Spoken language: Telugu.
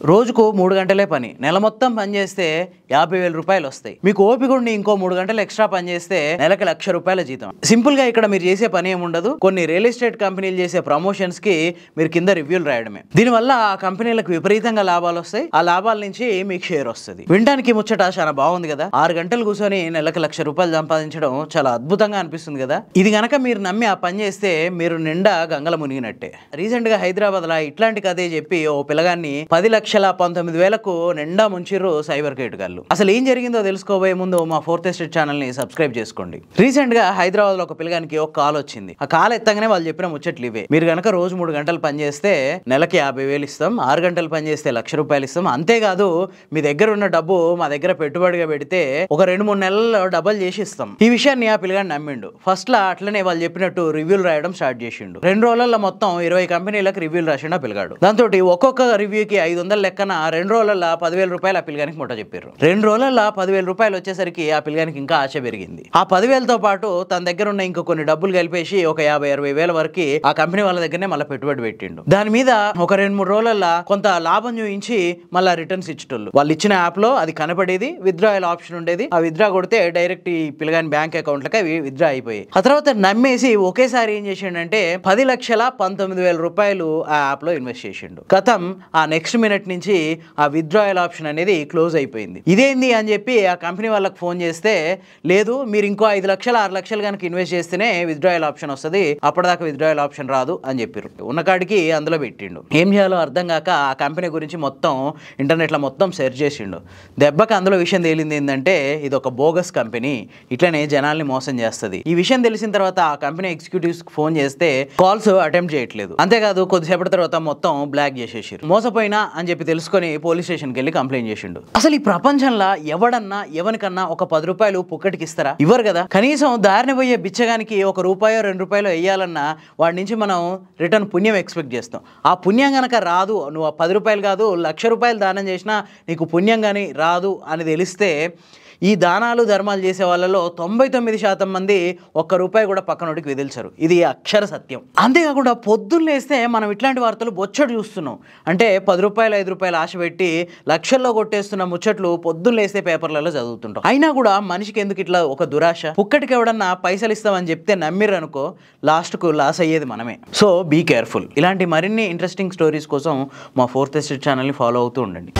రోజుకు 3 గంటలే పని. నెల మొత్తం పని చేస్తే 50,000 రూపాయలు వస్తాయి. మీకు ఓపిక ఉండి ఇంకో 3 గంటలు ఎక్స్ట్రా పని చేస్తే నెలకు 1,00,000 రూపాయల జీతం. సింపుల్ గా ఇక్కడ మీరు చేసే పని ఏముండదు. కొన్ని రియల్ ఎస్టేట్ కంపెనీలు చేసే ప్రమోషన్స్ కి మీరు కింద రివ్యూలు రాయడమే. దీనివల్ల ఆ కంపెనీలకు విపరీతంగా లాభాలు వస్తాయి. ఆ లాభాల నుంచి మీకు షేర్ వస్తుంది. వినడానికి ముచ్చట చాలా బాగుంది కదా. 6 గంటలు కూర్చొని నెలకు 1,00,000 రూపాయలు సంపాదించడం చాలా అద్భుతంగా అనిపిస్తుంది కదా. ఇది గనక మీరు నమ్మి ఆ పని చేస్తే మీరు నిండా గంగల మునిగినట్టే. రీసెంట్ గా హైదరాబాద్ లో ఇట్లాంటి కథే చెప్పి ఓ పిల్లగాన్ని 10,19,000కు నిండా ముంచిర్రు సైబర్ కేటుగాళ్ళు. అసలు ఏం జరిగిందో తెలుసుకోబోయే ముందు మా ఫోర్త్ ఎస్టేట్ ఛానల్ ని సబ్స్క్రైబ్ చేసుకోండి. రీసెంట్ గా హైదరాబాద్ లో ఒక పిల్లగానికి ఒక కాల్ వచ్చింది. ఆ కాల్ ఎత్తగానే వాళ్ళు చెప్పిన ముచ్చట్లు ఇవే. మీరు గనక రోజు 3 గంటలు పని చేస్తే నెలకి 50,000 ఇస్తాం, 6 గంటలు పని చేస్తే 1,00,000 రూపాయలు ఇస్తాం. అంతేకాదు మీ దగ్గర ఉన్న డబ్బు మా దగ్గర పెట్టుబడిగా పెడితే ఒక 2-3 నెలల్లో డబల్ చేసి ఇస్తాం. ఈ విషయాన్ని ఆ పిల్లగాని నమ్మిండు. ఫస్ట్ లా అట్లనే వాళ్ళు చెప్పినట్టు రివ్యూలు రాయడం స్టార్ట్ చేసిండు. 2 రోజుల్లో మొత్తం 20 కంపెనీలకు రివ్యూలు రాసిండు ఆ పిల్లగాడు. దాంతో ఒక్కొక్క రివ్యూకి 500 లెక్కన 2 రోజుల్లో 10,000 రూపాయలు ఆ పిల్లగానికి ముట్ట చెప్పారు. 2 రోజుల్లో 10,000 రూపాయలు వచ్చేసరికి ఆ పిల్లగానికి ఇంకా ఆశ పెరిగింది. ఆ 10,000తో పాటు తన దగ్గర ఉన్న ఇంకో కొన్ని డబ్బులు కలిపేసి ఒక 50,000-60,000 వరకు ఆ కంపెనీ వాళ్ళ దగ్గరనే మళ్ళీ పెట్టుబడి పెట్టిండు. దాని మీద ఒక 2-3 రోజుల్లో కొంత లాభం చూపించి మళ్ళీ రిటర్న్స్ ఇచ్చేటోళ్ళు. వాళ్ళు ఇచ్చిన యాప్ లో అది కనపడేది, విత్డ్రాయల్ ఆప్షన్ ఉండేది. ఆ విత్డ్రా కొడితే డైరెక్ట్ ఈ పిల్లగాని బ్యాంక్ అకౌంట్ లకి అవి విత్డ్రా అయిపోయాయి. ఆ తర్వాత నమ్మేసి ఒకేసారి ఏం చేసిండంటే 10,19,000 రూపాయలు ఆ యాప్ లో ఇన్వెస్ట్ చేసిండు. కథం ఆ నెక్స్ట్ మినిట్ నుంచి ఆ విత్డ్రాయల్ ఆప్షన్ అనేది క్లోజ్ అయిపోయింది. ఇదేంది అని చెప్పి ఆ కంపెనీ వాళ్ళకి ఫోన్ చేస్తే, లేదు మీరు ఇంకో 5 లక్షలు 6 లక్షలు కనుక ఇన్వెస్ట్ చేస్తేనే విత్డ్రాయల్ ఆప్షన్ వస్తుంది, అప్పటిదాకా విత్డ్రాయల్ ఆప్షన్ రాదు అని చెప్పారు. ఉన్న కాడికి అందులో పెట్టిండు. ఏం చేయాలో అర్థం కాక ఆ కంపెనీ గురించి మొత్తం ఇంటర్నెట్లో మొత్తం సెర్చ్ చేసిండు. దెబ్బకి అందులో విషయం తేలింది ఏంటంటే ఇది ఒక బోగస్ కంపెనీ, ఇట్లనే జనాల్ని మోసం చేస్తుంది. ఈ విషయం తెలిసిన తర్వాత ఆ కంపెనీ ఎగ్జిక్యూటివ్స్ ఫోన్ చేస్తే కాల్స్ అటెంప్ట్ చేయట్లేదు. అంతేకాదు కొద్దిసేపటి తర్వాత మొత్తం బ్లాక్ చేసేసారు. మోసపోయినా అని చెప్పి తెలుసుకొని పోలీస్ స్టేషన్కి వెళ్ళి కంప్లైంట్ చేసిండు. అసలు ఈ ప్రపంచంలో ఎవడన్నా ఎవరికన్నా ఒక 10 రూపాయలు పుక్కటికి ఇస్తారా? ఇవ్వరు కదా. కనీసం దారిని పోయే బిచ్చగానికి ఒక రూపాయో 2 రూపాయలు వేయాలన్నా వాడి నుంచి మనం రిటర్న్ పుణ్యం ఎక్స్పెక్ట్ చేస్తాం. ఆ పుణ్యం కనుక రాదు, నువ్వు 10 రూపాయలు కాదు 1,00,000 రూపాయలు దానం చేసినా నీకు పుణ్యం కానీ రాదు అని తెలిస్తే ఈ దానాలు ధర్మాలు చేసే వాళ్ళలో 99% మంది 1 రూపాయి కూడా పక్కనోడికి విదిల్చరు. ఇది అక్షర సత్యం. అంతేకాకుండా పొద్దున్న లేస్తే మనం ఇట్లాంటి వార్తలు బొచ్చడు చూస్తున్నాం. అంటే 10 రూపాయలు 5 రూపాయలు ఆశ పెట్టి లక్షల్లో కొట్టేస్తున్న ముచ్చట్లు పొద్దున్న లేస్తే పేపర్లలో చదువుతుంటాం. అయినా కూడా మనిషికి ఎందుకు ఇట్లా ఒక దురాశ? పుక్కటికి ఎవడన్నా పైసలు ఇస్తామని చెప్తే నమ్మిర్రు అనుకో, లాస్ట్కు లాస్ అయ్యేది మనమే. So be careful. ఇలాంటి మరిన్ని ఇంట్రెస్టింగ్ స్టోరీస్ కోసం మా ఫోర్త్ ఎస్టేట్ ఛానల్ని ఫాలో అవుతూ ఉండండి.